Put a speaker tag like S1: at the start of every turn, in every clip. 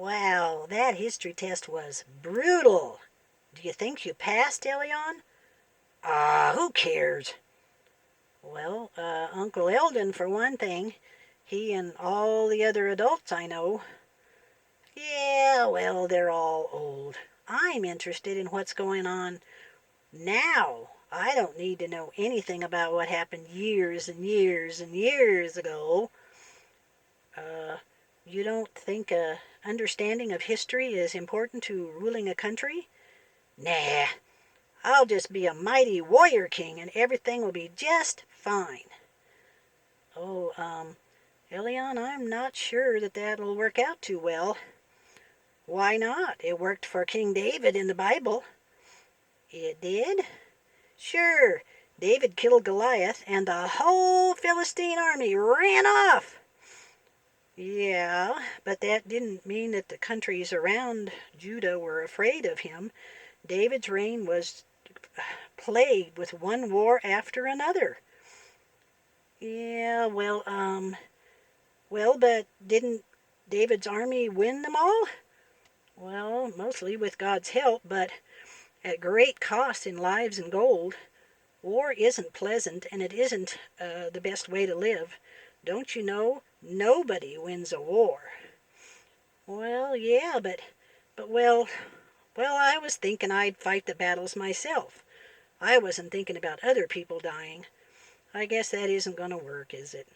S1: Wow, that history test was brutal. Do you think you passed, Elion? Who cares? Well, Uncle Eldon, for one thing. He and all the other adults I know. Yeah, well, they're all old. I'm interested in what's going on now. I don't need to know anything about what happened years and years and years ago. Uh, you don't think a understanding of history is important to ruling a country? Nah, I'll just be a mighty warrior king and everything will be just fine. Oh, Elion, I'm not sure that'll work out too well. Why not? It worked for King David in the Bible. It did? Sure. David killed Goliath and the whole Philistine army ran off. Yeah, but that didn't mean that the countries around Judah were afraid of him. David's reign was plagued with one war after another. Yeah, but didn't David's army win them all? Well, mostly with God's help, but at great cost in lives and gold. War isn't pleasant, and it isn't the best way to live. Don't you know? Nobody wins a war. Well, yeah, but I was thinking I'd fight the battles myself. I wasn't thinking about other people dying. I guess that isn't going to work, is it?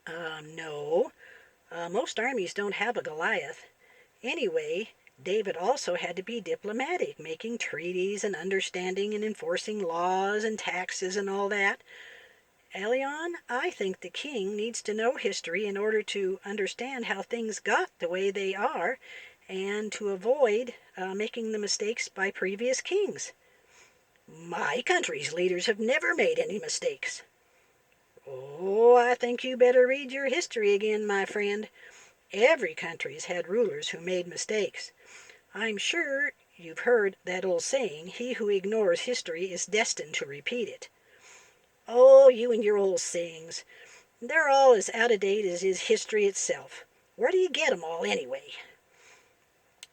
S1: No. Most armies don't have a Goliath. Anyway, David also had to be diplomatic, making treaties and understanding and enforcing laws and taxes and all that. Elion, I think the king needs to know history in order to understand how things got the way they are and to avoid making the mistakes by previous kings. My country's leaders have never made any mistakes. Oh, I think you better read your history again, my friend. Every country's had rulers who made mistakes. I'm sure you've heard that old saying, he who ignores history is destined to repeat it. Oh, you and your old sayings. They're all as out of date as is history itself. Where do you get 'em all, anyway?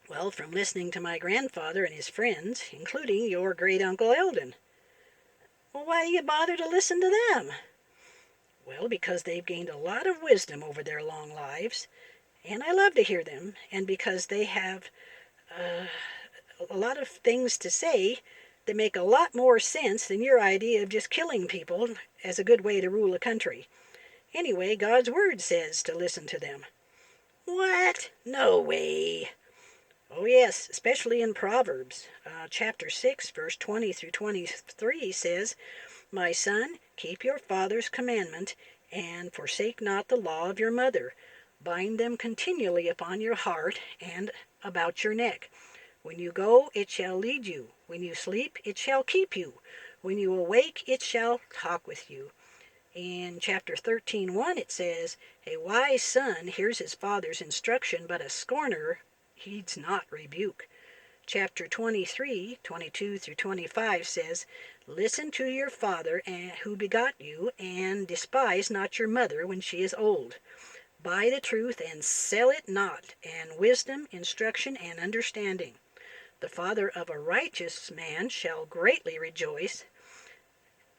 S1: Well, from listening to my grandfather and his friends, including your great-uncle Eldon. Well, why do you bother to listen to them? Well, because they've gained a lot of wisdom over their long lives, and I love to hear them, and because they have a lot of things to say that make a lot more sense than your idea of just killing people as a good way to rule a country. Anyway, God's word says to listen to them. What? No way. Oh yes, especially in Proverbs. Chapter 6, verse 20 through 23 says, My son, keep your father's commandment, and forsake not the law of your mother. Bind them continually upon your heart and about your neck. When you go, it shall lead you. When you sleep, it shall keep you. When you awake, it shall talk with you. In chapter 13:1 it says, A wise son hears his father's instruction, but a scorner heeds not rebuke. Chapter 23:22 through 25 says, Listen to your father who begot you, and despise not your mother when she is old. Buy the truth and sell it not, and wisdom, instruction, and understanding. The father of a righteous man shall greatly rejoice,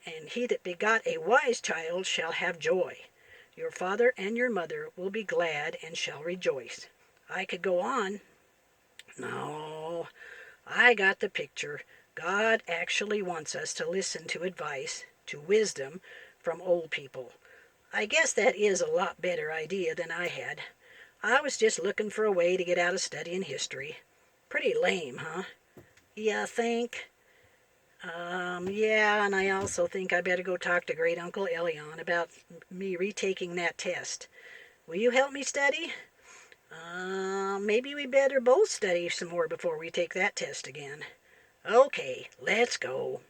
S1: and he that begot a wise child shall have joy. Your father and your mother will be glad and shall rejoice. I could go on. No, I got the picture. God actually wants us to listen to advice, to wisdom from old people. I guess that is a lot better idea than I had. I was just looking for a way to get out of studying history. Pretty lame, huh? You think? Yeah, and I also think I better go talk to Great Uncle Elion about me retaking that test. Will you help me study? Maybe we better both study some more before we take that test again. Okay, let's go.